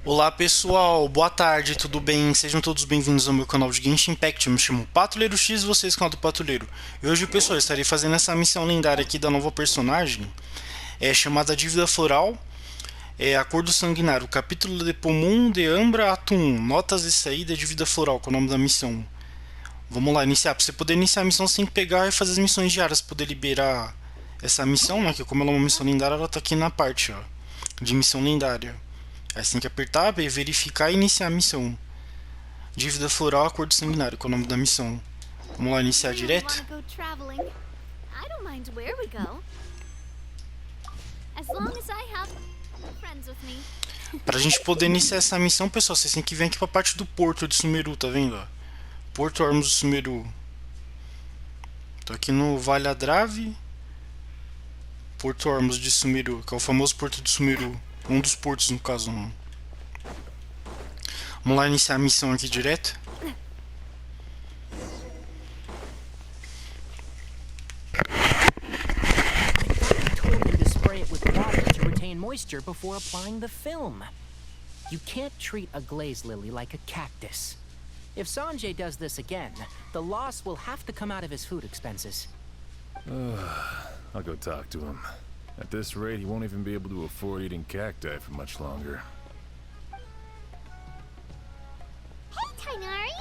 Olá pessoal, boa tarde, tudo bem? Sejam todos bem-vindos ao meu canal de Genshin Impact. Eu me chamo Patrulheiro X e vocês canal do Patrulheiro. E hoje, pessoal, eu estarei fazendo essa missão lendária aqui da nova personagem, chamada Divida Floral, Acordo Sanguinário, capítulo de Pomum de Ambra Ato 1, notas de saída de Vida Floral, que é o nome da missão. Vamos lá, iniciar. Para você poder iniciar a missão, você tem que pegar e fazer as missões diárias para poder liberar essa missão, né? Que como ela é uma missão lendária, ela tá aqui na parte, ó, de missão lendária. Aí você tem que apertar B, verificar e iniciar a missão. Dívida floral, acordo sanguinário, que é o nome da missão. Vamos lá, iniciar direto. Pra gente poder iniciar essa missão, pessoal, vocês têm que vir aqui pra parte do porto de Sumeru, tá vendo? Ó? Porto Ormos do Sumeru. Tô aqui no Vale Adrave. Porto Ormos de Sumeru, que é o famoso porto de Sumeru. Um dos portos, no caso. Vamos lá iniciar a missão aqui direto. Moisture before applying the film. You can't treat a glaze lily like a cactus. If Sanjay does this again, the loss will have to come out of his food expenses. I'll go talk to him. At this rate, he won't even be able to afford eating cacti for much longer. Hey, Tainari!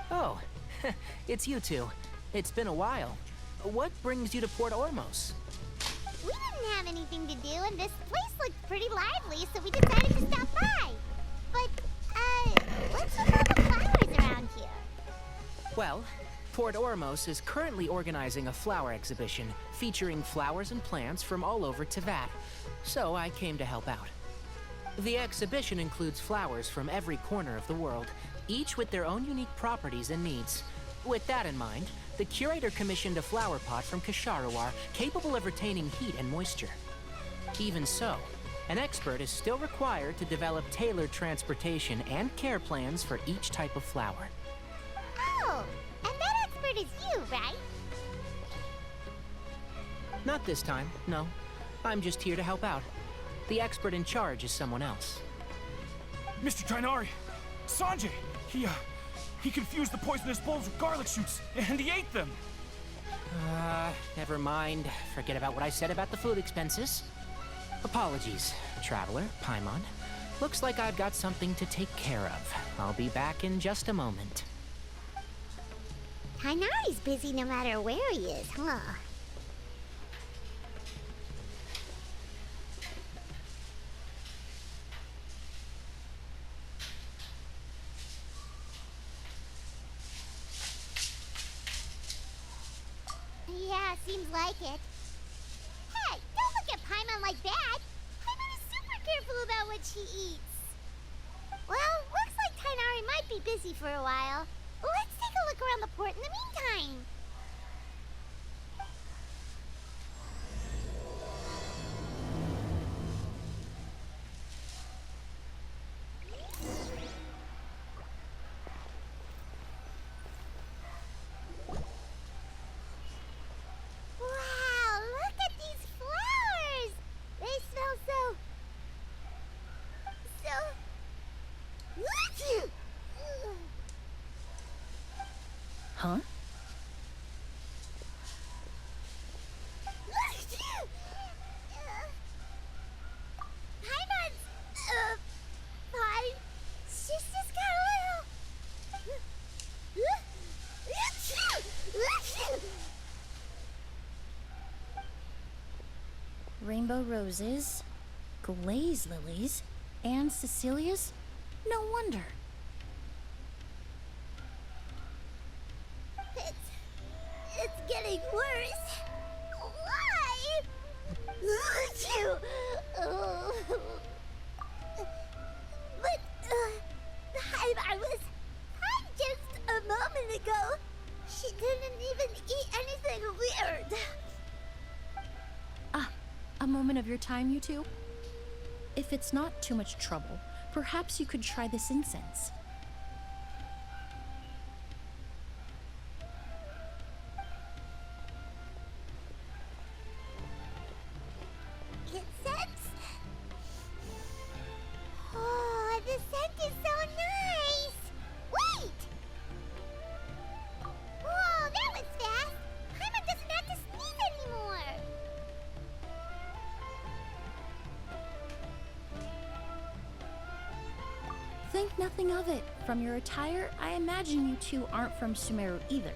Oh, it's you two. It's been a while. What brings you to Port Ormos? We didn't have anything to do, and this place looked pretty lively, so we decided to stop by. But, what's with all the flowers around here? Well, Port Ormos is currently organizing a flower exhibition featuring flowers and plants from all over Teyvat, so I came to help out. The exhibition includes flowers from every corner of the world, each with their own unique properties and needs. With that in mind, the curator commissioned a flower pot from Kasharawar capable of retaining heat and moisture. Even so, an expert is still required to develop tailored transportation and care plans for each type of flower. Oh, and that expert is you, right? Not this time, no. I'm just here to help out. The expert in charge is someone else. Mr. Tainari! Sanjay! He confused the poisonous bulbs with garlic shoots, and he ate them! Never mind. Forget about what I said about the food expenses. Apologies, Traveler, Paimon. Looks like I've got something to take care of. I'll be back in just a moment. Tainari's busy no matter where he is, huh? Yeah, seems like it. Hey, don't look at Paimon like that! Paimon is super careful about what she eats. Well, looks like Tainari might be busy for a while. Let's take a look around the port in the meantime. Wow, look at these flowers! They smell so... Huh? Paimon's... fine. She's just got a little... Rainbow roses, glaze lilies, and Cecilia's? No wonder. It's getting worse. Why? But, the I was fine just a moment ago. She didn't even eat anything weird. A moment of your time, you two? If it's not too much trouble, perhaps you could try this incense. think nothing of it. From your attire, I imagine you two aren't from Sumeru either.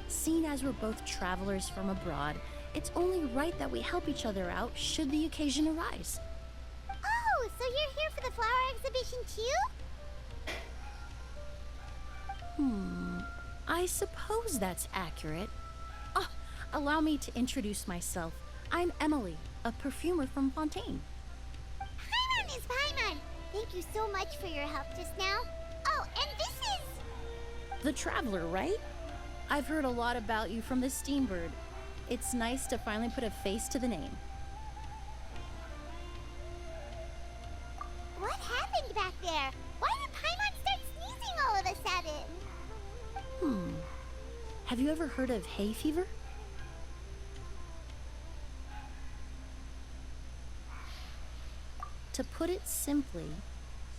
Seeing as we're both travelers from abroad, it's only right that we help each other out should the occasion arise. Oh, so you're here for the flower exhibition too? I suppose that's accurate. Oh, allow me to introduce myself. I'm Emilie, a perfumer from Fontaine. Paimon is Paimon! Thank you so much for your help just now. Oh, and this is... The Traveler, right? I've heard a lot about you from the Steambird. It's nice to finally put a face to the name. What happened back there? Why did Paimon start sneezing all of a sudden? Have you ever heard of hay fever? To put it simply,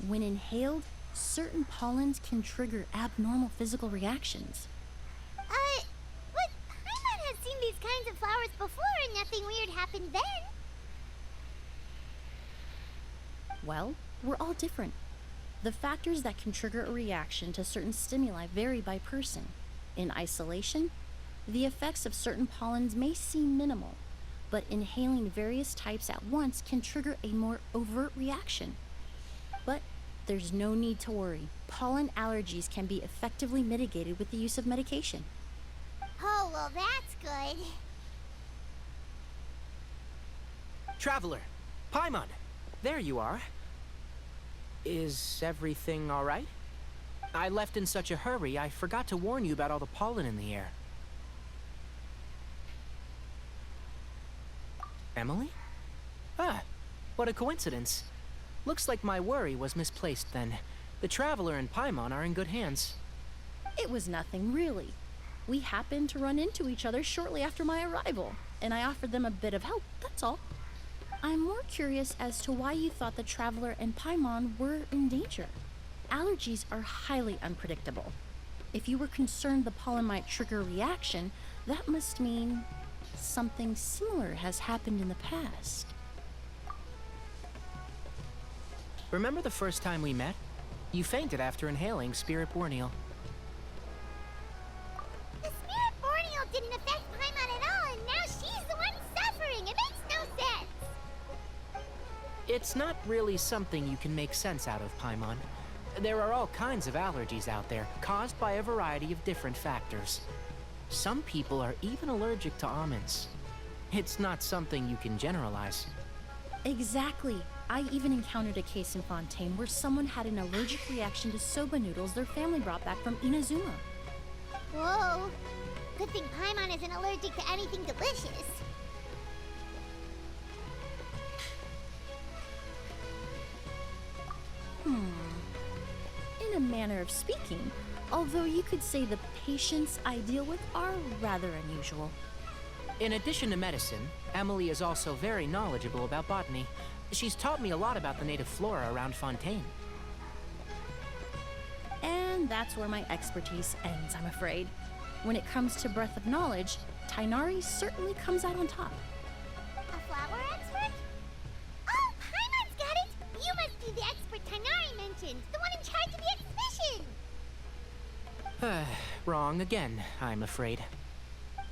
when inhaled, certain pollens can trigger abnormal physical reactions. But Paimon has seen these kinds of flowers before and nothing weird happened then. Well, we're all different. The factors that can trigger a reaction to certain stimuli vary by person. In isolation, the effects of certain pollens may seem minimal, but inhaling various types at once can trigger a more overt reaction. But there's no need to worry. Pollen allergies can be effectively mitigated with the use of medication. Oh, well, that's good. Traveler, Paimon, there you are. Is everything all right? I left in such a hurry, I forgot to warn you about all the pollen in the air. Emilie? Ah, what a coincidence. Looks like my worry was misplaced then. The Traveler and Paimon are in good hands. It was nothing, really. We happened to run into each other shortly after my arrival, and I offered them a bit of help, that's all. I'm more curious as to why you thought the Traveler and Paimon were in danger. Allergies are highly unpredictable. If you were concerned the pollen might trigger a reaction, that must mean something similar has happened in the past. Remember the first time we met? You fainted after inhaling Spirit Borneal. The Spirit Borneal didn't affect Paimon at all, and now she's the one suffering. It makes no sense. It's not really something you can make sense out of, Paimon. There are all kinds of allergies out there, caused by a variety of different factors. Some people are even allergic to almonds. It's not something you can generalize. Exactly. I even encountered a case in Fontaine where someone had an allergic reaction to soba noodles their family brought back from Inazuma. Whoa. Good thing Paimon isn't allergic to anything delicious. In a manner of speaking, although you could say the patients I deal with are rather unusual. In addition to medicine, Emilie is also very knowledgeable about botany. She's taught me a lot about the native flora around Fontaine. And that's where my expertise ends, I'm afraid. When it comes to breadth of knowledge, Tighnari certainly comes out on top. A flower expert? Oh, Paimon's got it! You must be the expert Tighnari mentioned, the one in charge of the exhibition! Wrong again, I'm afraid.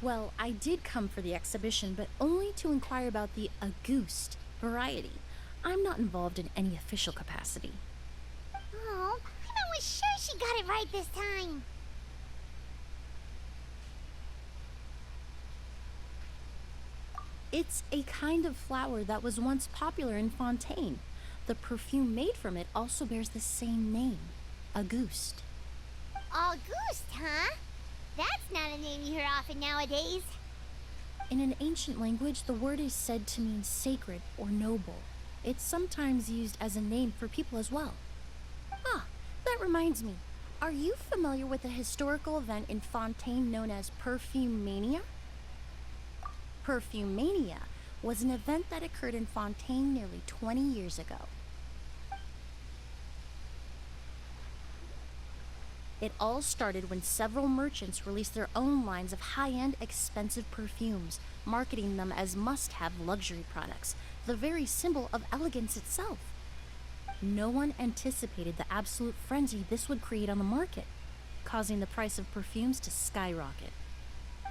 Well, I did come for the exhibition, but only to inquire about the Auguste variety. I'm not involved in any official capacity. Oh, Paimon was sure she got it right this time. It's a kind of flower that was once popular in Fontaine. The perfume made from it also bears the same name, Auguste. Auguste, huh? That's not a name you hear often nowadays. In an ancient language, the word is said to mean sacred or noble. It's sometimes used as a name for people as well. Ah, that reminds me. Are you familiar with a historical event in Fontaine known as Perfumania? Perfumania was an event that occurred in Fontaine nearly 20 years ago. It all started when several merchants released their own lines of high-end, expensive perfumes, marketing them as must-have luxury products, the very symbol of elegance itself. No one anticipated the absolute frenzy this would create on the market, causing the price of perfumes to skyrocket.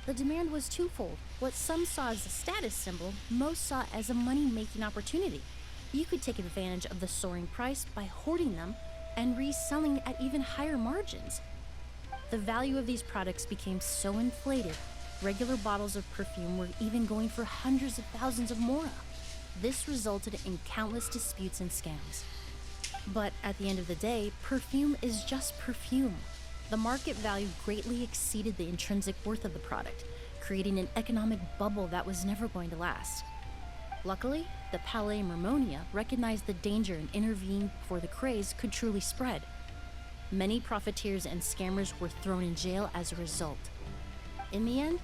The demand was twofold. What some saw as a status symbol, most saw as a money-making opportunity. You could take advantage of the soaring price by hoarding them and reselling at even higher margins. The value of these products became so inflated, regular bottles of perfume were even going for hundreds of thousands of mora. This resulted in countless disputes and scams. But at the end of the day, perfume is just perfume. The market value greatly exceeded the intrinsic worth of the product, creating an economic bubble that was never going to last. Luckily, the Palais Mermonia recognized the danger and intervened before the craze could truly spread. Many profiteers and scammers were thrown in jail as a result. In the end,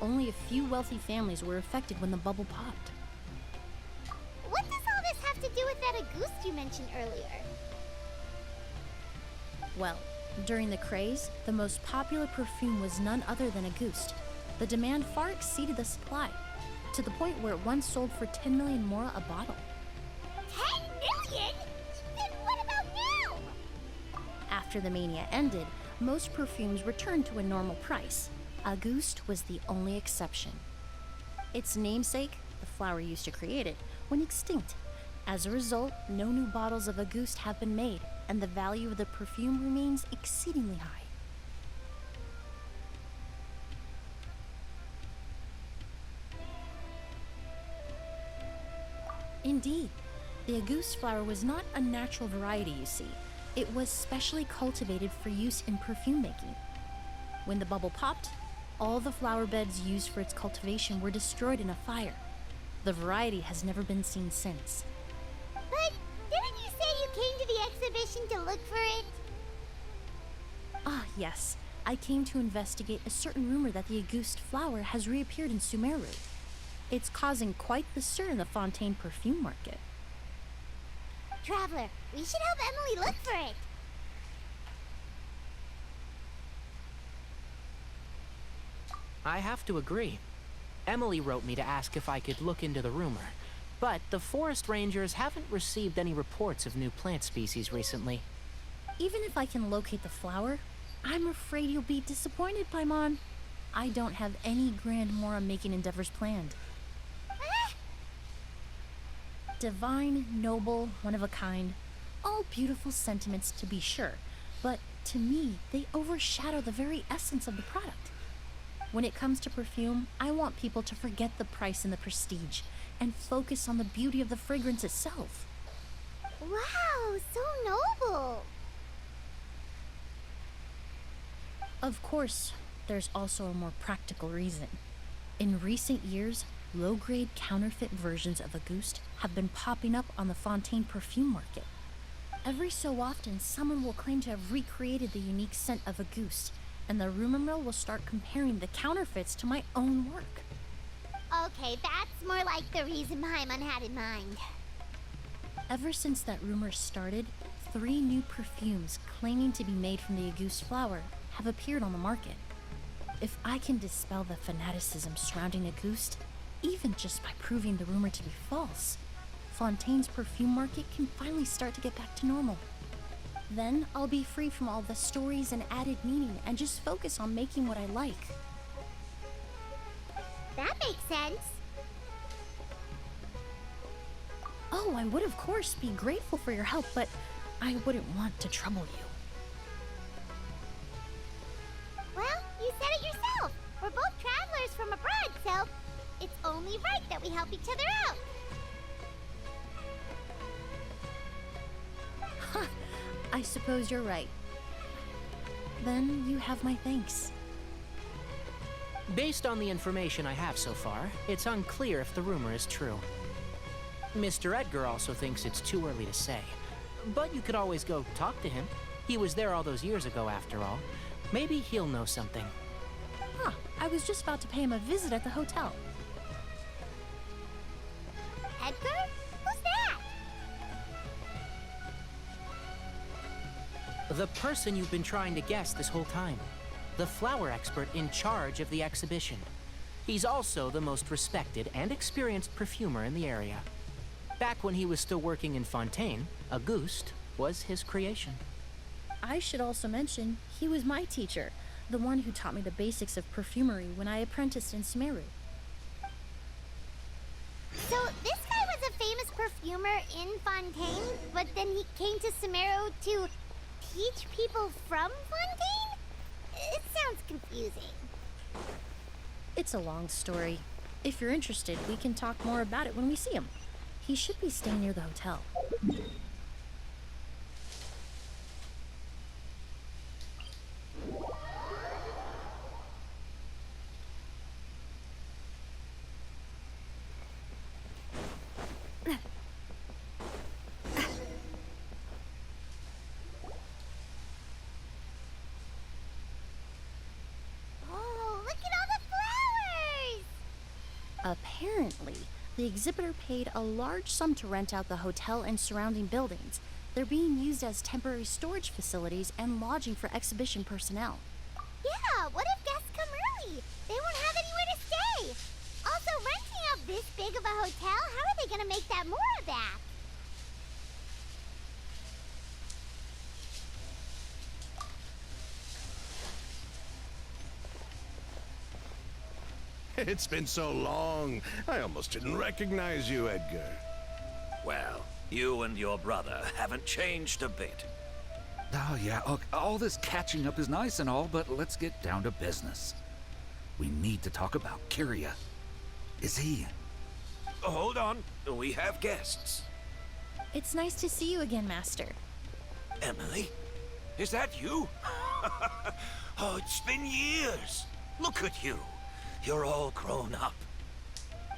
only a few wealthy families were affected when the bubble popped. What does all this have to do with that Auguste you mentioned earlier? Well, during the craze, the most popular perfume was none other than Auguste. The demand far exceeded the supply, to the point where it once sold for 10 million mora a bottle. 10 million? Then what about now? After the mania ended, most perfumes returned to a normal price. Auguste was the only exception. Its namesake, the flower used to create it, went extinct. As a result, no new bottles of Auguste have been made, and the value of the perfume remains exceedingly high. Indeed, the Auguste flower was not a natural variety, you see. It was specially cultivated for use in perfume making. When the bubble popped, all the flower beds used for its cultivation were destroyed in a fire. The variety has never been seen since. But didn't you say you came to the exhibition to look for it? Ah, yes. I came to investigate a certain rumor that the Auguste flower has reappeared in Sumeru. It's causing quite the stir in the Fontaine perfume market. Traveler, we should help Emilie look for it. I have to agree. Emilie wrote me to ask if I could look into the rumor, but the forest rangers haven't received any reports of new plant species recently. Even if I can locate the flower, I'm afraid you'll be disappointed, Paimon. I don't have any grand mora-making endeavors planned. Divine, noble, one of a kind, all beautiful sentiments to be sure, but to me, they overshadow the very essence of the product. When it comes to perfume, I want people to forget the price and the prestige, and focus on the beauty of the fragrance itself. Wow, so noble. Of course, there's also a more practical reason. In recent years, low-grade counterfeit versions of Auguste have been popping up on the Fontaine perfume market. Every so often, someone will claim to have recreated the unique scent of Auguste, and the rumor mill will start comparing the counterfeits to my own work. Okay, that's more like the reason Paimon had in mind. Ever since that rumor started, 3 new perfumes claiming to be made from the Auguste flower have appeared on the market. If I can dispel the fanaticism surrounding Auguste, even just by proving the rumor to be false, Fontaine's perfume market can finally start to get back to normal. Then I'll be free from all the stories and added meaning and just focus on making what I like. That makes sense. Oh, I would of course be grateful for your help, but I wouldn't want to trouble you. Well, you said it yourself. We're both travelers from abroad, so it's only right that we help each other out. Huh, I suppose you're right. Then you have my thanks. Based on the information I have so far, it's unclear if the rumor is true. Mr. Edgar also thinks it's too early to say, but you could always go talk to him. He was there all those years ago, after all. Maybe he'll know something. Huh, I was just about to pay him a visit at the hotel. Edgar? Who's that? The person you've been trying to guess this whole time. The flower expert in charge of the exhibition. He's also the most respected and experienced perfumer in the area. Back when he was still working in Fontaine, Auguste was his creation. I should also mention, he was my teacher, the one who taught me the basics of perfumery when I apprenticed in Sumeru. So this guy was a famous perfumer in Fontaine, but then he came to Sumeru to teach people from Fontaine? It sounds confusing. It's a long story. If you're interested, we can talk more about it when we see him. He should be staying near the hotel. Oh, look at all the flowers! Apparently, the exhibitor paid a large sum to rent out the hotel and surrounding buildings. They're being used as temporary storage facilities and lodging for exhibition personnel. Yeah, what if guests come early? They won't have anywhere to stay. Also, renting out this big of a hotel, how are they gonna make that more back? It's been so long, I almost didn't recognize you, Edgar. Well, you and your brother haven't changed a bit. Oh, yeah, look, all this catching up is nice and all, but let's get down to business. We need to talk about Kyria. Is he... Hold on, we have guests. It's nice to see you again, Master. Emily? Is that you? Oh, it's been years. Look at you. You're all grown up.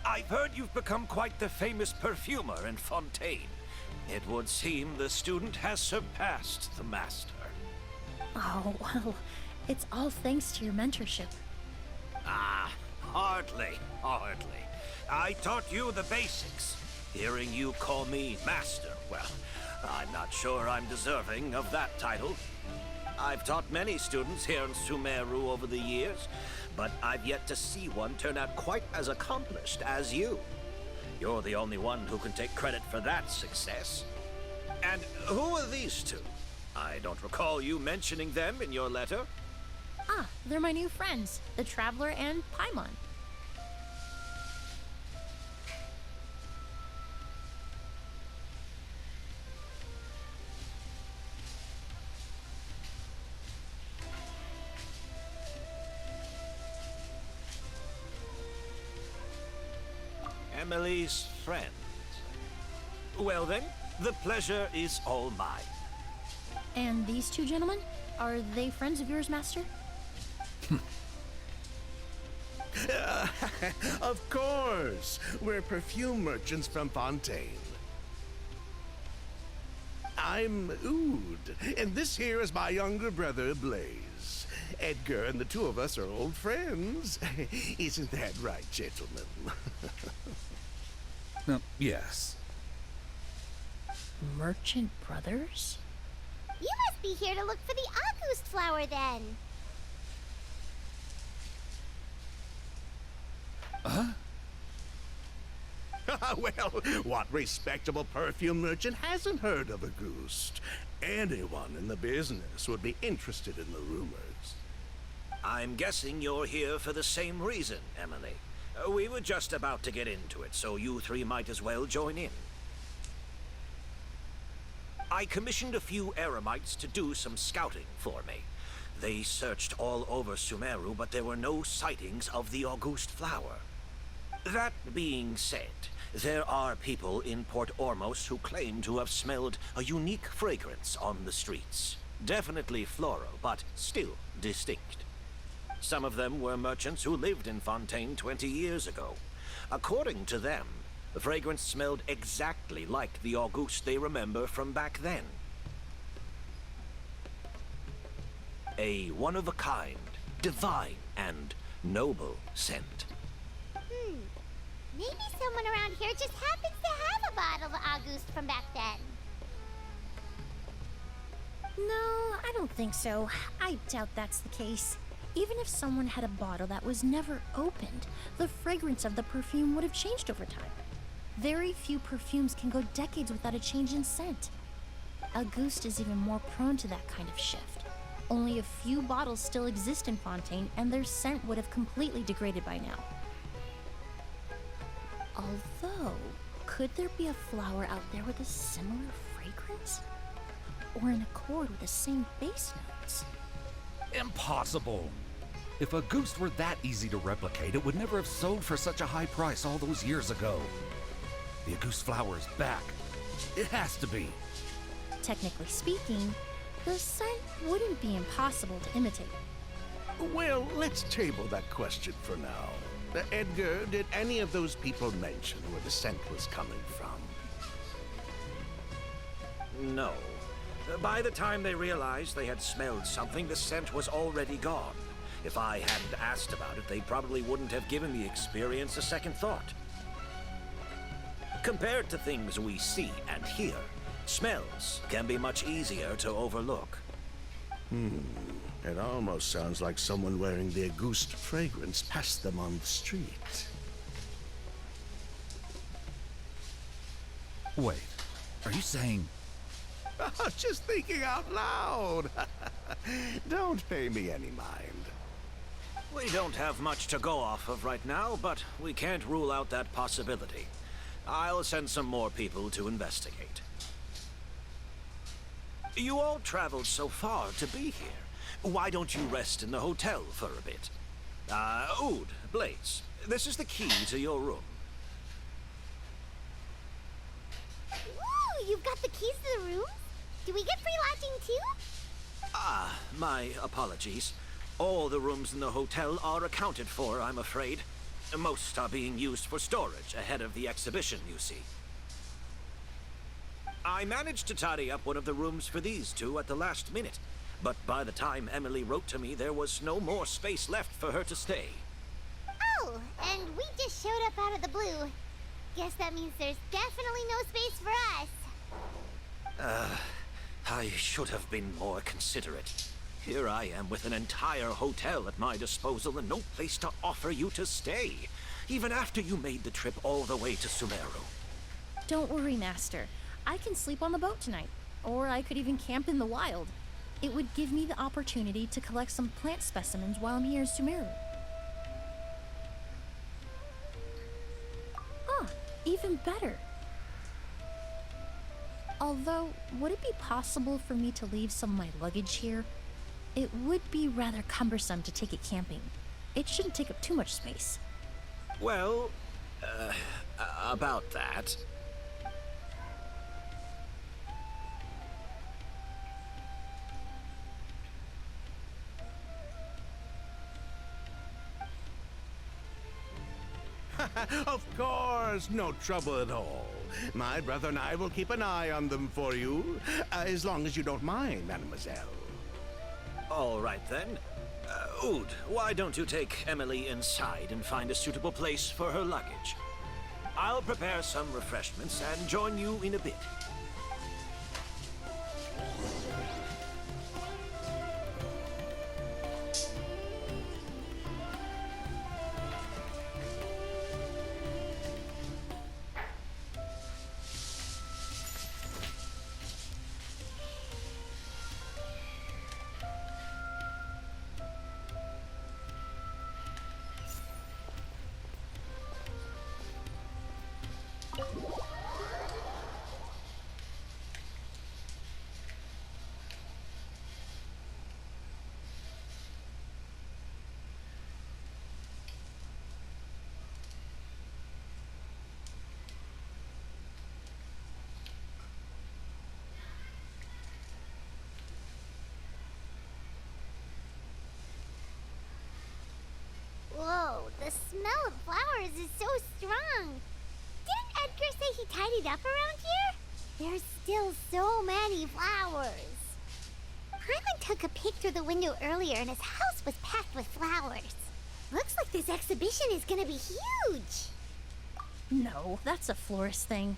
I've heard you've become quite the famous perfumer in Fontaine. It would seem the student has surpassed the master. Oh, well, it's all thanks to your mentorship. Ah, hardly. I taught you the basics. Hearing you call me master, well, I'm not sure I'm deserving of that title. I've taught many students here in Sumeru over the years, but I've yet to see one turn out quite as accomplished as you. You're the only one who can take credit for that success. And who are these two? I don't recall you mentioning them in your letter. Ah, they're my new friends, the Traveler and Paimon. Emily's friend. Well then, the pleasure is all mine. And these two gentlemen? Are they friends of yours, Master? Of course! We're perfume merchants from Fontaine. I'm Oud, and this here is my younger brother, Blaze. Edgar and the two of us are old friends. Isn't that right, gentlemen? Yes. Merchant brothers? You must be here to look for the August flower then. Well, what respectable perfume merchant hasn't heard of Auguste? Anyone in the business would be interested in the rumors. I'm guessing you're here for the same reason, Emily. We were just about to get into it, so you three might as well join in. I commissioned a few eremites to do some scouting for me. They searched all over Sumeru, but there were no sightings of the Auguste flower. That being said, there are people in Port Ormos who claim to have smelled a unique fragrance on the streets. Definitely floral, but still distinct. Some of them were merchants who lived in Fontaine 20 years ago. According to them, the fragrance smelled exactly like the Auguste they remember from back then. A one-of-a-kind, divine, and noble scent. Maybe someone around here just happens to have a bottle of Auguste from back then. No, I don't think so. I doubt that's the case. Even if someone had a bottle that was never opened, the fragrance of the perfume would have changed over time. Very few perfumes can go decades without a change in scent. Auguste is even more prone to that kind of shift. Only a few bottles still exist in Fontaine, and their scent would have completely degraded by now. Although, could there be a flower out there with a similar fragrance? Or in accord with the same base notes? Impossible! If Auguste were that easy to replicate, it would never have sold for such a high price all those years ago. The Auguste flower is back. It has to be. Technically speaking, the scent wouldn't be impossible to imitate. Well, let's table that question for now. Edgar, did any of those people mention where the scent was coming from? No. By the time they realized they had smelled something, the scent was already gone. If I hadn't asked about it, they probably wouldn't have given the experience a second thought. Compared to things we see and hear, smells can be much easier to overlook. It almost sounds like someone wearing the Auguste fragrance passed them on the street. Wait, are you saying... Just thinking out loud. Don't pay me any mind. We don't have much to go off of right now, but we can't rule out that possibility. I'll send some more people to investigate. You all traveled so far to be here. Why don't you rest in the hotel for a bit? Oud, Blaze, this is the key to your room. Ooh, you've got the keys to the room? Do we get free lodging too? My apologies. All the rooms in the hotel are accounted for, I'm afraid. Most are being used for storage ahead of the exhibition, you see. I managed to tidy up one of the rooms for these two at the last minute, but by the time Emilie wrote to me, there was no more space left for her to stay. Oh, and we just showed up out of the blue. Guess that means there's definitely no space for us. I should have been more considerate. Here I am with an entire hotel at my disposal and no place to offer you to stay, even after you made the trip all the way to Sumeru. Don't worry, Master. I can sleep on the boat tonight, or I could even camp in the wild. It would give me the opportunity to collect some plant specimens while I'm here in Sumeru. Even better. Although, would it be possible for me to leave some of my luggage here? It would be rather cumbersome to take it camping. It shouldn't take up too much space. Well, about that. Of course, no trouble at all. My brother and I will keep an eye on them for you, as long as you don't mind, mademoiselle. All right, then. Oud, why don't you take Emilie inside and find a suitable place for her luggage? I'll prepare some refreshments and join you in a bit. Whoa, the smell of flowers is so strong. Didn't Edgar say he tidied up around here? There's still so many flowers. Hyman took a peek through the window earlier and his house was packed with flowers. Looks like this exhibition is gonna be huge. No, that's a florist thing.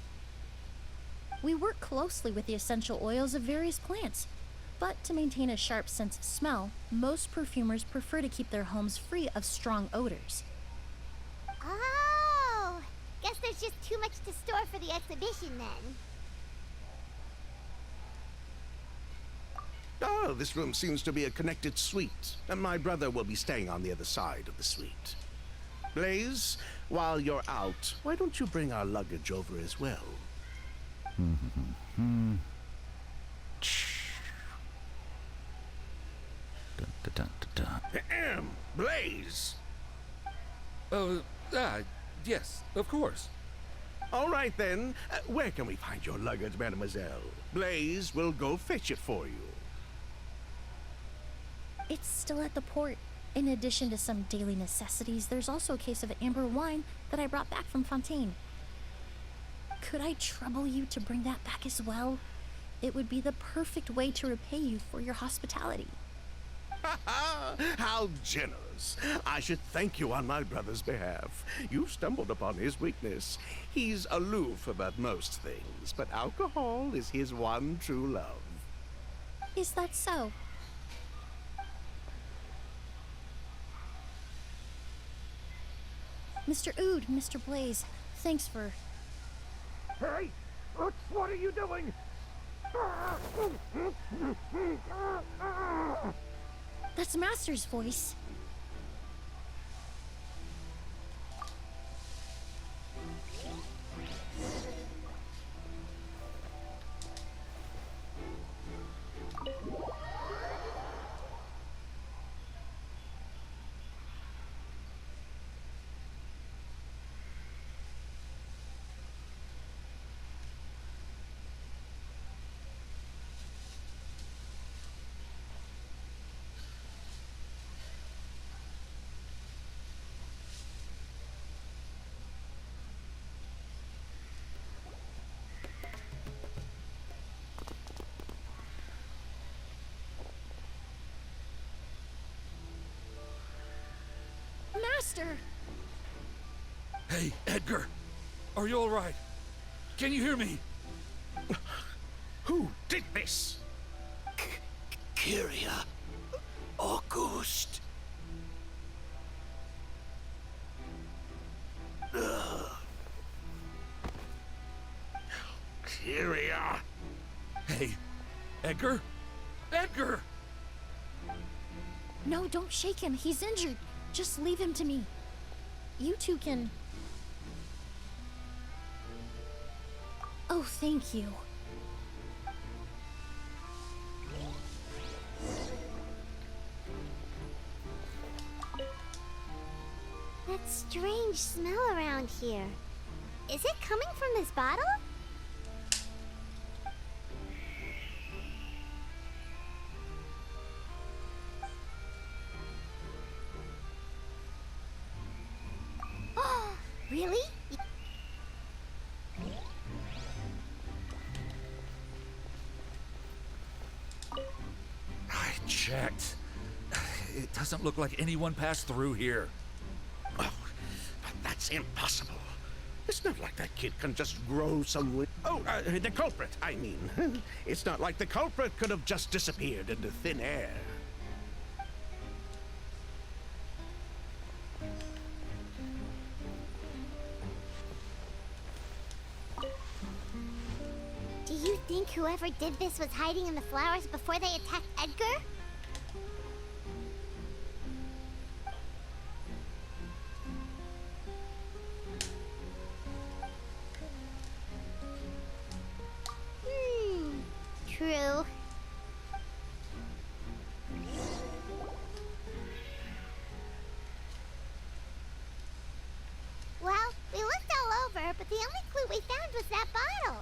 We work closely with the essential oils of various plants. But to maintain a sharp sense of smell, most perfumers prefer to keep their homes free of strong odors. Oh, guess there's just too much to store for the exhibition then. Oh, this room seems to be a connected suite, and my brother will be staying on the other side of the suite. Blaze, while you're out, why don't you bring our luggage over as well? Ahem, Blaze! Yes, of course. All right then, where can we find your luggage, mademoiselle? Blaze will go fetch it for you. It's still at the port. In addition to some daily necessities, there's also a case of amber wine that I brought back from Fontaine. Could I trouble you to bring that back as well? It would be the perfect way to repay you for your hospitality. How generous. I should thank you on my brother's behalf. You stumbled upon his weakness. He's aloof about most things, but alcohol is his one true love. Is that so? Mr. Ood, Mr. Blaze, thanks for... Hey! What are you doing? That's Master's voice. Master! Hey, Edgar! Are you alright? Can you hear me? Who did this? Kyria. August. Kyria. Hey, Edgar? Edgar! No, don't shake him. He's injured. Just leave him to me. You two can... Oh, thank you. That strange smell around here. Is it coming from this bottle? Oh, really? I checked. It doesn't look like anyone passed through here. Oh, but that's impossible. It's not like that kid can just grow somewhere. Oh, the culprit, I mean. It's not like the culprit could have just disappeared into thin air. Do you think whoever did this was hiding in the flowers before they attacked Edgar? True. Well, we looked all over, but the only clue we found was that bottle.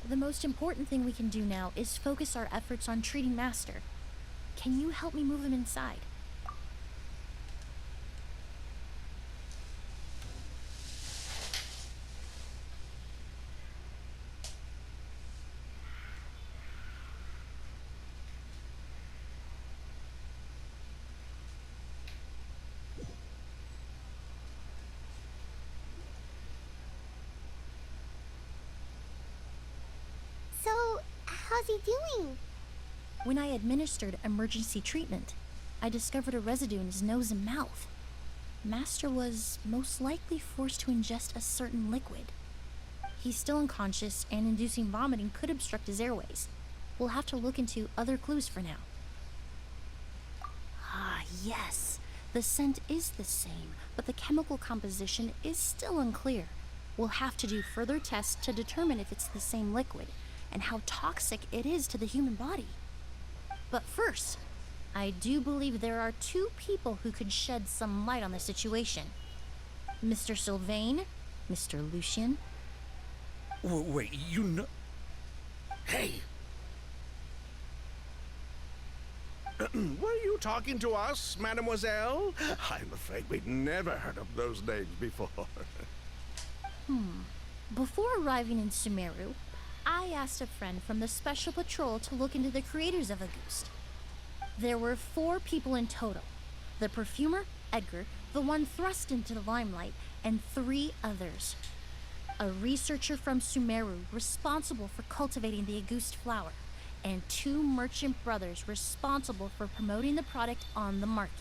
The most important thing we can do now is focus our efforts on treating Master. Can you help me move him inside? So, how's he doing? When I administered emergency treatment, I discovered a residue in his nose and mouth. Master was most likely forced to ingest a certain liquid. He's still unconscious, and inducing vomiting could obstruct his airways. We'll have to look into other clues for now. Ah, yes. The scent is the same, but the chemical composition is still unclear. We'll have to do further tests to determine if it's the same liquid, and how toxic it is to the human body. But first, I do believe there are two people who could shed some light on the situation. Mr. Sylvain, Mr. Lucien. Wait, you know... Hey! Were you talking to us, mademoiselle? I'm afraid we'd never heard of those names before. Before arriving in Sumeru, I asked a friend from the Special Patrol to look into the creators of Auguste. There were 4 people in total. The perfumer, Edgar, the one thrust into the limelight, and 3 others. A researcher from Sumeru responsible for cultivating the Auguste flower, and 2 merchant brothers responsible for promoting the product on the market.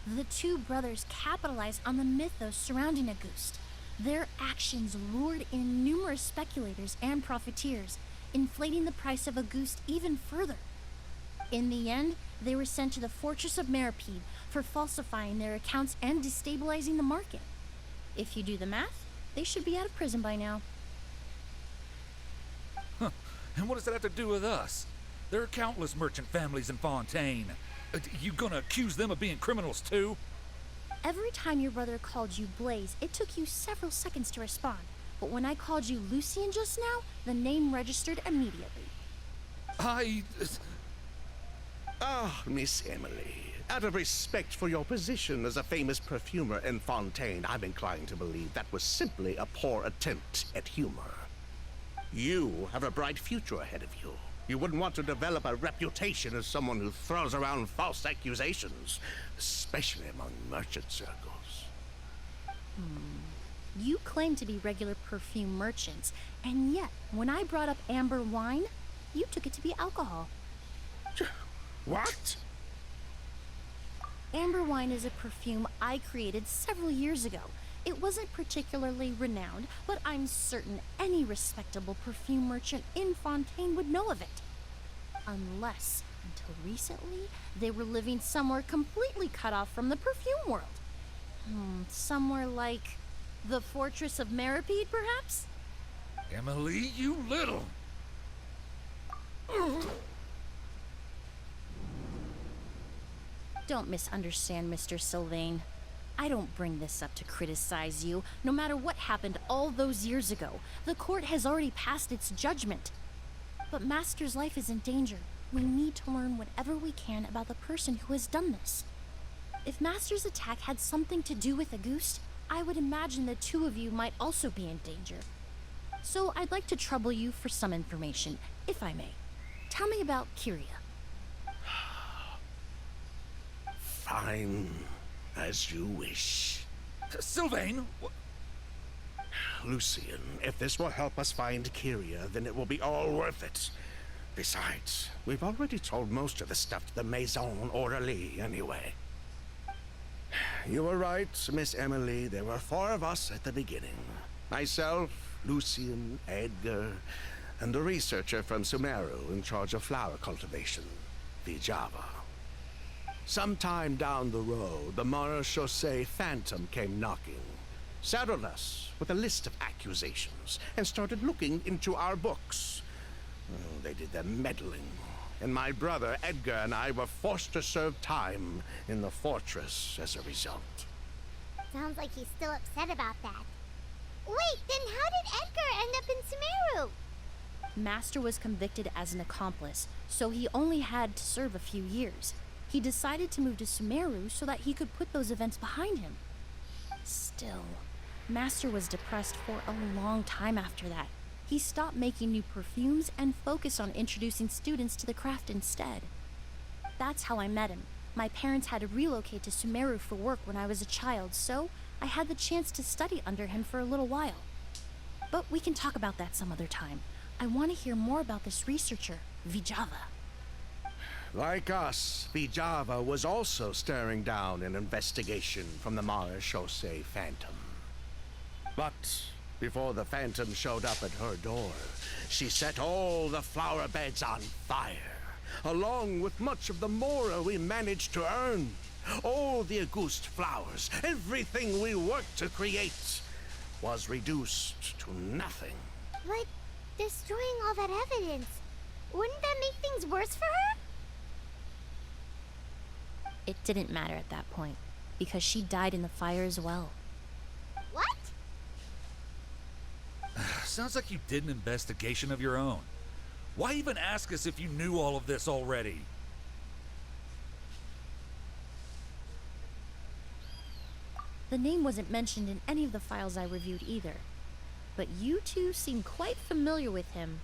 The 2 brothers capitalized on the mythos surrounding Auguste. Their actions lured in numerous speculators and profiteers, inflating the price of Auguste even further. In the end, they were sent to the fortress of Meripede for falsifying their accounts and destabilizing the market. If you do the math, they should be out of prison by now. And what does that have to do with us? There are countless merchant families in Fontaine. You gonna accuse them of being criminals too? Every time your brother called you Blaze, it took you several seconds to respond. But when I called you Lucien just now, the name registered immediately. Ah, Miss Emilie, out of respect for your position as a famous perfumer in Fontaine, I'm inclined to believe that was simply a poor attempt at humor. You have a bright future ahead of you. You wouldn't want to develop a reputation as someone who throws around false accusations, especially among merchant circles. You claim to be regular perfume merchants, and yet, when I brought up amber wine, you took it to be alcohol. What? Amber wine is a perfume I created several years ago. It wasn't particularly renowned, but I'm certain any respectable perfume merchant in Fontaine would know of it. Unless, until recently, they were living somewhere completely cut off from the perfume world. Somewhere like the fortress of Meripede, perhaps? Emily, you little... Don't misunderstand, Mr. Sylvain. I don't bring this up to criticize you. No matter what happened all those years ago, the court has already passed its judgment. But Master's life is in danger. We need to learn whatever we can about the person who has done this. If Master's attack had something to do with Auguste, I would imagine the 2 of you might also be in danger. So I'd like to trouble you for some information, if I may. Tell me about Kyria. Fine, as you wish. Sylvain! Lucien, if this will help us find Kyria, then it will be all worth it. Besides, we've already told most of the stuff to the Maison Orderly anyway. You were right, Miss Emilie. There were 4 of us at the beginning. Myself, Lucien, Edgar, and a researcher from Sumeru in charge of flower cultivation, Vijava. Sometime down the road, the Marechaussee Phantom came knocking, saddled us with a list of accusations, and started looking into our books. They did their meddling, and my brother Edgar and I were forced to serve time in the fortress as a result. Sounds like he's still upset about that. Wait, then how did Edgar end up in Sumeru? Master was convicted as an accomplice, so he only had to serve a few years. He decided to move to Sumeru so that he could put those events behind him. Still, Master was depressed for a long time after that. He stopped making new perfumes and focused on introducing students to the craft instead. That's how I met him. My parents had to relocate to Sumeru for work when I was a child, so I had the chance to study under him for a little while. But we can talk about that some other time. I want to hear more about this researcher, Vijava. Like us, Vijava was also staring down an investigation from the Marechaussee Phantom. But before the Phantom showed up at her door, she set all the flower beds on fire, along with much of the mora we managed to earn. All the Auguste flowers, everything we worked to create, was reduced to nothing. But destroying all that evidence, wouldn't that make things worse for her? It didn't matter at that point, because she died in the fire as well. What? Sounds like you did an investigation of your own. Why even ask us if you knew all of this already? The name wasn't mentioned in any of the files I reviewed either, but you two seem quite familiar with him.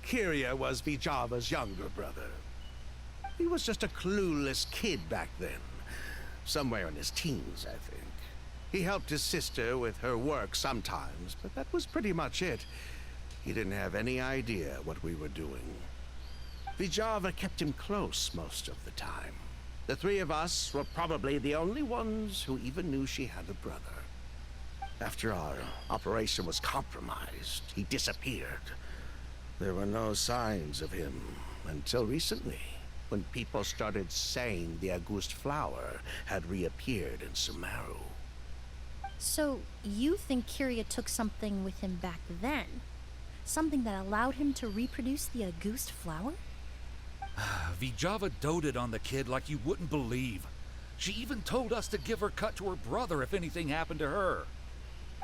Kyria was Vijava's younger brother. He was just a clueless kid back then. Somewhere in his teens, I think. He helped his sister with her work sometimes, but that was pretty much it. He didn't have any idea what we were doing. Vijava kept him close most of the time. The three of us were probably the only ones who even knew she had a brother. After our operation was compromised, he disappeared. There were no signs of him until recently, when people started saying the Auguste flower had reappeared in Sumeru. So, you think Kyria took something with him back then? Something that allowed him to reproduce the Auguste flower? Vijava doted on the kid like you wouldn't believe. She even told us to give her cut to her brother if anything happened to her.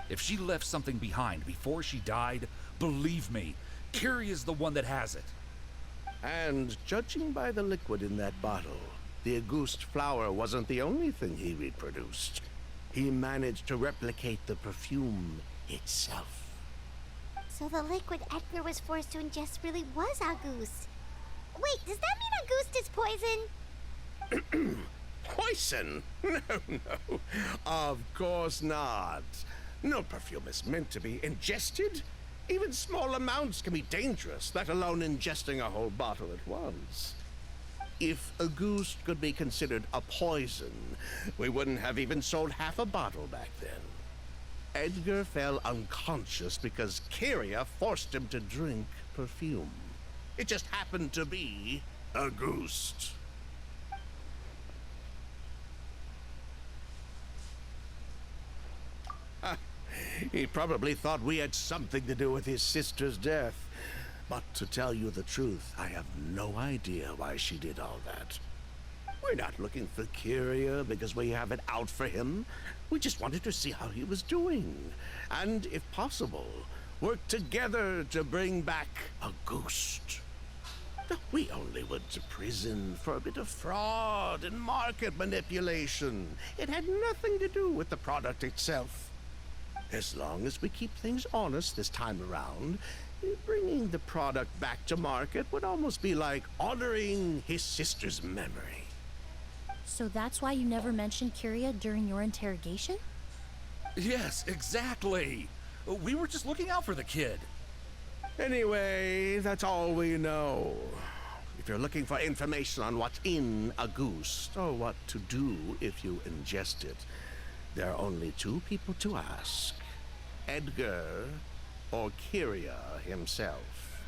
If she left something behind before she died, believe me, Kyria's the one that has it. And judging by the liquid in that bottle, the Auguste flower wasn't the only thing he reproduced. He managed to replicate the perfume itself. So the liquid Edgar was forced to ingest really was Auguste. Wait, does that mean Auguste is poison? Poison? No. Of course not. No perfume is meant to be ingested. Even small amounts can be dangerous, let alone ingesting a whole bottle at once. If Auguste could be considered a poison, we wouldn't have even sold half a bottle back then. Edgar fell unconscious because Kyria forced him to drink perfume. It just happened to be Auguste. He probably thought we had something to do with his sister's death. But to tell you the truth, I have no idea why she did all that. We're not looking for Kyria because we have it out for him. We just wanted to see how he was doing. And, if possible, work together to bring back Auguste. We only went to prison for a bit of fraud and market manipulation. It had nothing to do with the product itself. As long as we keep things honest this time around, bringing the product back to market would almost be like honoring his sister's memory. So that's why you never mentioned Kyria during your interrogation? Yes, exactly. We were just looking out for the kid. Anyway, that's all we know. If you're looking for information on what's in Auguste, or what to do if you ingest it, there are only two people to ask. Edgar or Kyria himself.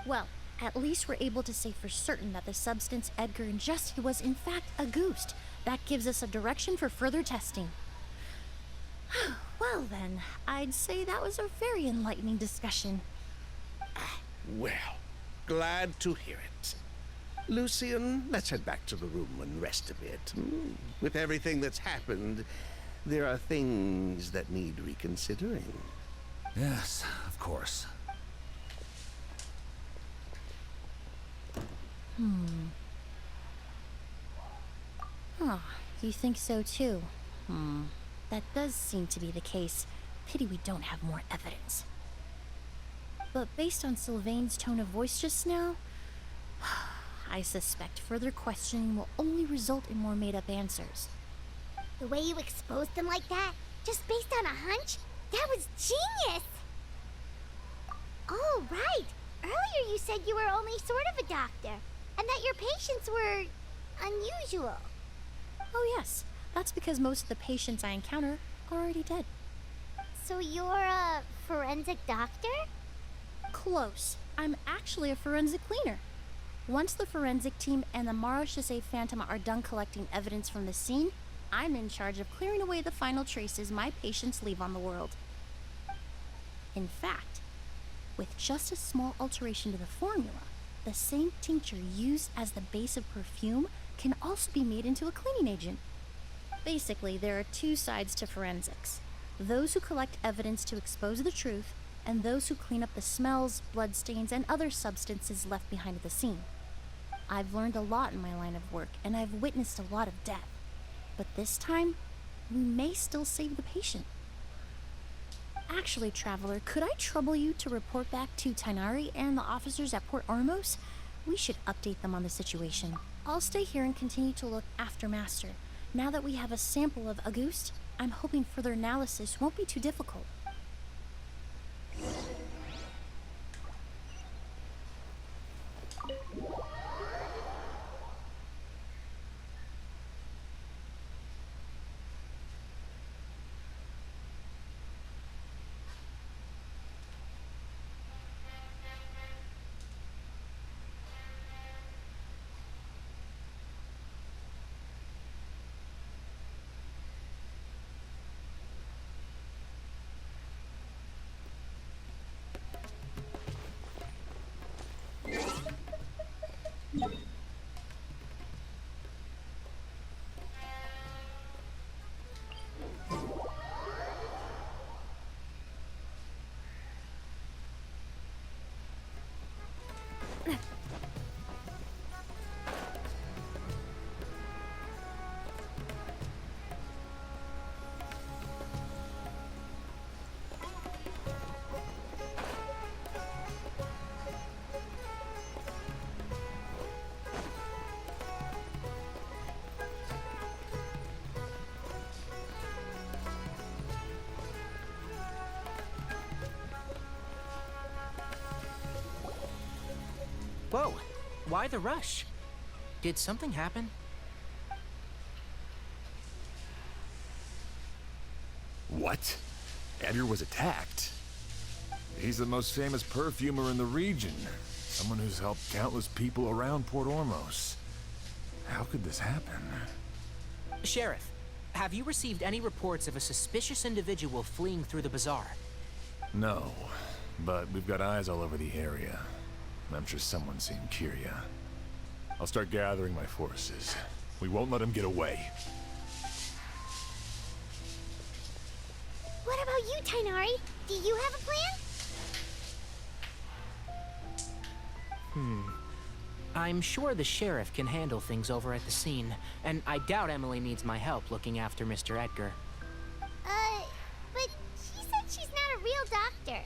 Well, at least we're able to say for certain that the substance Edgar ingested was in fact Auguste. That gives us a direction for further testing. Well then, I'd say that was a very enlightening discussion. Well, glad to hear it. Lucian, let's head back to the room and rest a bit. With everything that's happened, there are things that need reconsidering. Yes, of course. Huh, you think so too? That does seem to be the case. Pity we don't have more evidence. But based on Sylvain's tone of voice just now, I suspect further questioning will only result in more made-up answers. The way you exposed them like that, just based on a hunch, that was genius! Oh, right! Earlier you said you were only sort of a doctor, and that your patients were unusual. Oh yes, that's because most of the patients I encounter are already dead. So you're a forensic doctor? Close. I'm actually a forensic cleaner. Once the forensic team and the Marachese Phantom are done collecting evidence from the scene, I'm in charge of clearing away the final traces my patients leave on the world. In fact, with just a small alteration to the formula, the same tincture used as the base of perfume can also be made into a cleaning agent. Basically, there are two sides to forensics. Those who collect evidence to expose the truth, and those who clean up the smells, bloodstains, and other substances left behind at the scene. I've learned a lot in my line of work, and I've witnessed a lot of death. But this time, we may still save the patient. Actually, Traveler, could I trouble you to report back to Tainari and the officers at Port Ormos? We should update them on the situation. I'll stay here and continue to look after Master. Now that we have a sample of Auguste, I'm hoping further analysis won't be too difficult. Whoa, why the rush? Did something happen? What? Edgar was attacked? He's the most famous perfumer in the region. Someone who's helped countless people around Port Ormos. How could this happen? Sheriff, have you received any reports of a suspicious individual fleeing through the bazaar? No, but we've got eyes all over the area. I'm sure someone's seen Kiria. I'll start gathering my forces. We won't let him get away. What about you, Tainari? Do you have a plan? I'm sure the sheriff can handle things over at the scene, and I doubt Emily needs my help looking after Mr. Edgar. But she said she's not a real doctor.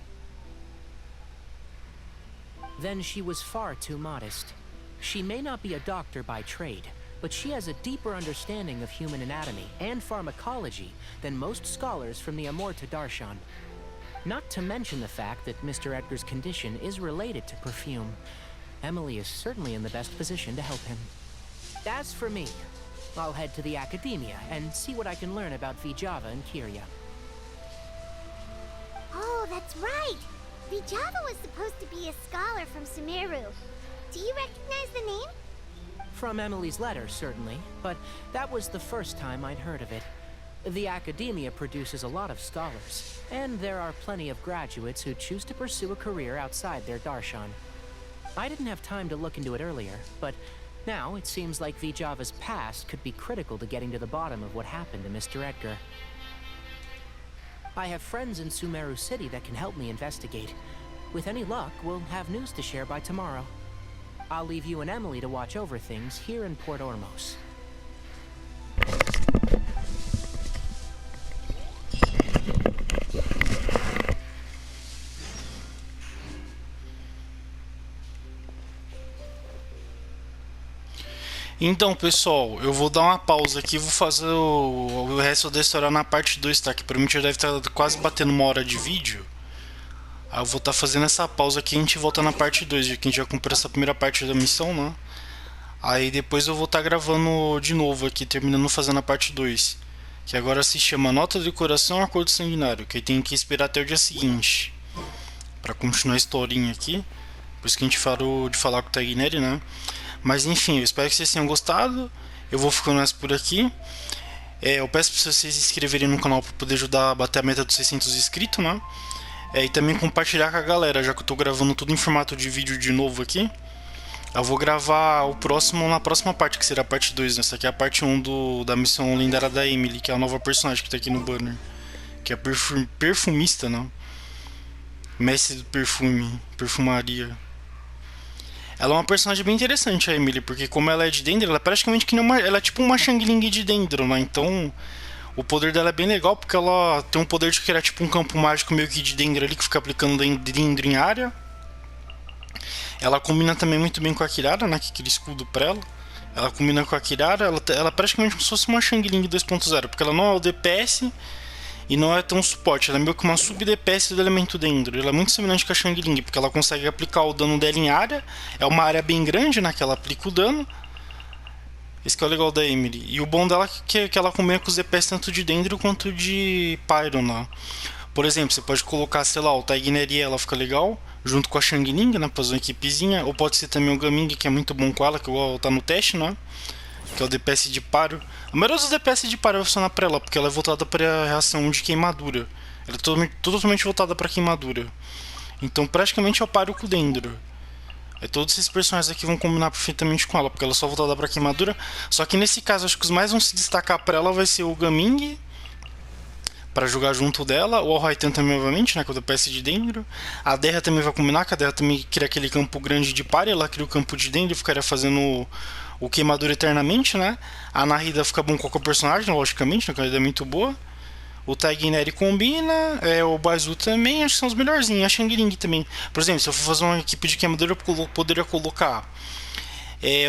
Then she was far too modest. She may not be a doctor by trade, but she has a deeper understanding of human anatomy and pharmacology than most scholars from the Amorta Darshan. Not to mention the fact that Mr. Edgar's condition is related to perfume. Emily is certainly in the best position to help him. As for me, I'll head to the academia and see what I can learn about Vijava and Kiria. Oh, that's right! Vijava was supposed to be a scholar from Sumeru. Do you recognize the name? From Emily's letter, certainly, but that was the first time I'd heard of it. The academia produces a lot of scholars, and there are plenty of graduates who choose to pursue a career outside their darshan. I didn't have time to look into it earlier, but now it seems like Vijava's past could be critical to getting to the bottom of what happened to Mr. Edgar. I have friends in Sumeru City that can help me investigate. With any luck, we'll have news to share by tomorrow. I'll leave you and Emily to watch over things here in Port Ormos. Então, pessoal, eu vou dar uma pausa aqui e vou fazer o resto da história na parte 2, tá? Que provavelmente já deve estar quase batendo 1 hora de vídeo. Aí eu vou estar fazendo essa pausa aqui e a gente volta na parte 2, já que a gente já cumpriu essa primeira parte da missão, né? Aí depois eu vou estar gravando de novo aqui, terminando fazendo a parte 2. Que agora se chama Nota de Coração Acordo Sanguinário, que aí tem que esperar até o dia seguinte pra continuar a historinha aqui. Por isso que a gente parou de falar com o Tagneri, né? Mas enfim, eu espero que vocês tenham gostado. Eu vou ficando mais por aqui. Eu peço para vocês se inscreverem no canal para poder ajudar a bater a meta dos 600 inscritos, né? E também compartilhar com a galera, já que eu tô gravando tudo em formato de vídeo de novo aqui. Eu vou gravar o próximo na próxima parte, que será a parte 2, né? Essa aqui é a parte 1 da Missão Lendária da Emilie, que é a nova personagem que tá aqui no banner. Que é a perfumista, né? Mestre do perfume, perfumaria. Ela é uma personagem bem interessante, a Emilie, porque como ela é de dendro, ela é praticamente que nem uma... Ela é tipo uma Xiangling de dendro, né? Então, o poder dela é bem legal, porque ela tem um poder de criar tipo um campo mágico meio que de dendro ali, que fica aplicando dendro em área. Ela combina também muito bem com a Kirara, né? Que cria escudo pra ela. Ela combina com a Kirara, ela é praticamente como se fosse uma Xiangling 2.0, porque ela não é o DPS e não é tão suporte, ela é meio que uma sub-DPS do elemento dendro. Ela é muito semelhante com a Xiangling, porque ela consegue aplicar o dano dela em área. É uma área bem grande, né, que ela aplica o dano. Esse que é o legal da Emilie. E o bom dela é que ela combina com os DPS tanto de dendro quanto de pyro, né? Por exemplo, você pode colocar, sei lá, o Tagneri, ela fica legal, junto com a Xiangling, né, pra fazer uma equipezinha. Ou pode ser também o Gaming, que é muito bom com ela, que tá no teste, né? Que é o DPS de paro. A maioria dos DPS de paro vai funcionar pra ela, porque ela é voltada para a reação de queimadura. Ela é totalmente voltada para queimadura. Então praticamente é o paro com o dendro. Todos esses personagens aqui vão combinar perfeitamente com ela, porque ela é só voltada para queimadura. Só que nesse caso, acho que os mais vão se destacar para ela vai ser o Gaming, para jogar junto dela, o Alhaitan também, obviamente, né, que é o DPS de dendro. A Derra também vai combinar, que a Derra também cria aquele campo grande de paro, ela cria o campo de dendro e ficaria fazendo o queimadura eternamente, né? A Nahida fica bom com qualquer personagem, logicamente, né, que ela é muito boa. O Tagneri combina, o Baizu também, acho que são os melhorzinhos. A Xiangling também. Por exemplo, se eu for fazer uma equipe de queimadura, eu poderia colocar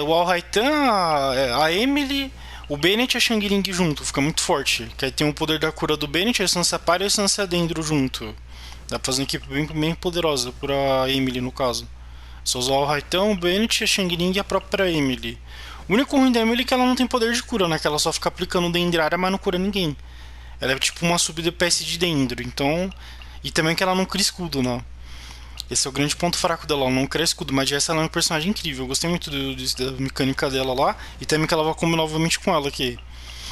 o Alhaitan, a Emilie, o Bennett e a Xiangling junto, fica muito forte. Que aí tem o poder da cura do Bennett, a essência para e a essência dendro junto. Dá pra fazer uma equipe bem poderosa, por a Emilie no caso. Só usar o Alhaitan, o Bennett, a Xiangling e a própria Emilie. O único ruim da Emilie é que ela não tem poder de cura, né? Que ela só fica aplicando dendro área, mas não cura ninguém. Ela é tipo uma sub-DPS de dendro, então... E também que ela não cria escudo, né? Esse é o grande ponto fraco dela, ela não cria escudo, mas essa ela é um personagem incrível. Eu gostei muito da mecânica dela lá, e também que ela vai combinar novamente com ela aqui.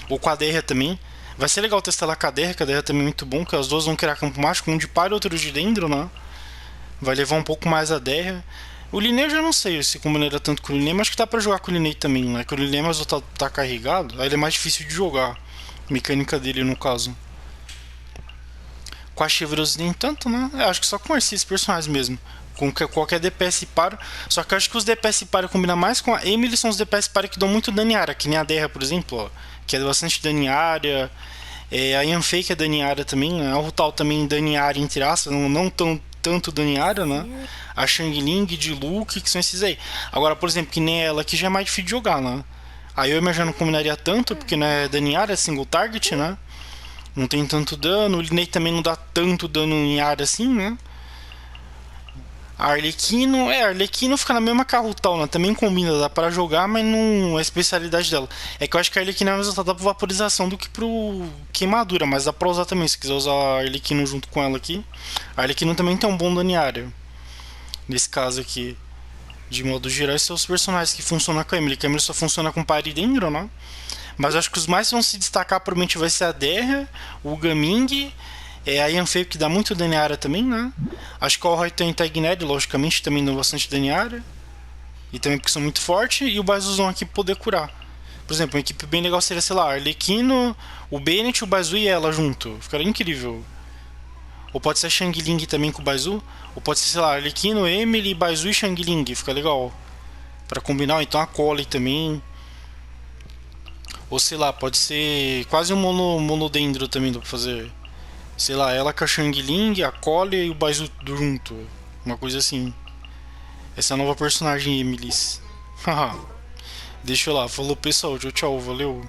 Ou com a Derra também. Vai ser legal testar ela com a Derra, que a Derra também é muito bom, que as duas vão criar campo mágico, um de par e outro de dendro, né? Vai levar um pouco mais a Derra. O Linei eu já não sei se combinaria tanto com o Linei, mas acho que dá pra jogar com o Linei também, né? Que o Linei mas tá carregado, aí ele é mais difícil de jogar. Mecânica dele no caso. Com a Chevreuse nem tanto, né? Acho que só com esses personagens mesmo. Com qualquer DPS paro. Só que eu acho que os DPS paro combinam mais com a Emilie, são os DPS paro que dão muito dano em área, que nem a Derra, por exemplo, ó, que é bastante dano em área. A Yanfei que é dano em área também, né? A Rutal também dano em área, entre aspas, não tanto dano em área, né? A Xiangling, de Luke, que são esses aí. Agora, por exemplo, que nem ela aqui já é mais difícil de jogar, né? A Yoima já não combinaria tanto, porque não é dano em área, é single target, né? Não tem tanto dano. O Linei também não dá tanto dano em área assim, né? A Arlequino fica na mesma carrutal, né? Também combina, dá pra jogar, mas não é a especialidade dela. É que eu acho que a Arlequino é mais voltada pra vaporização do que pro queimadura, mas dá pra usar também, se quiser usar a Arlequino junto com ela aqui. A Arlequino também tem um bom dano em área. Nesse caso aqui. De modo geral, esses são os personagens que funcionam com a Emilie. Que a Emilie só funciona com pare dentro, né? Mas eu acho que os mais vão se destacar provavelmente vai ser a Derra, o Gaming, a Yanfei que dá muito dano em área também, né? Acho que o Alhaitan e o Tagneri, logicamente, também dão bastante dano em área. E também porque são muito fortes. E o Baizuzão aqui pra poder curar. Por exemplo, uma equipe bem legal seria, sei lá, Arlequino, o Bennett, o Baizu e ela junto. Ficaria incrível. Ou pode ser a Xiangling também com o Baizu. Ou pode ser, sei lá, Arlequino, Emilie, Baizu e Xiangling. Fica legal. Pra combinar, então a Cole também. Ou sei lá, pode ser quase um monodendro também dá pra fazer. Sei lá, ela com a Xiangling, a Cole e o Baizu junto. Uma coisa assim. Essa é a nova personagem Emilie. Deixa eu lá. Falou, pessoal. Tchau, tchau. Valeu.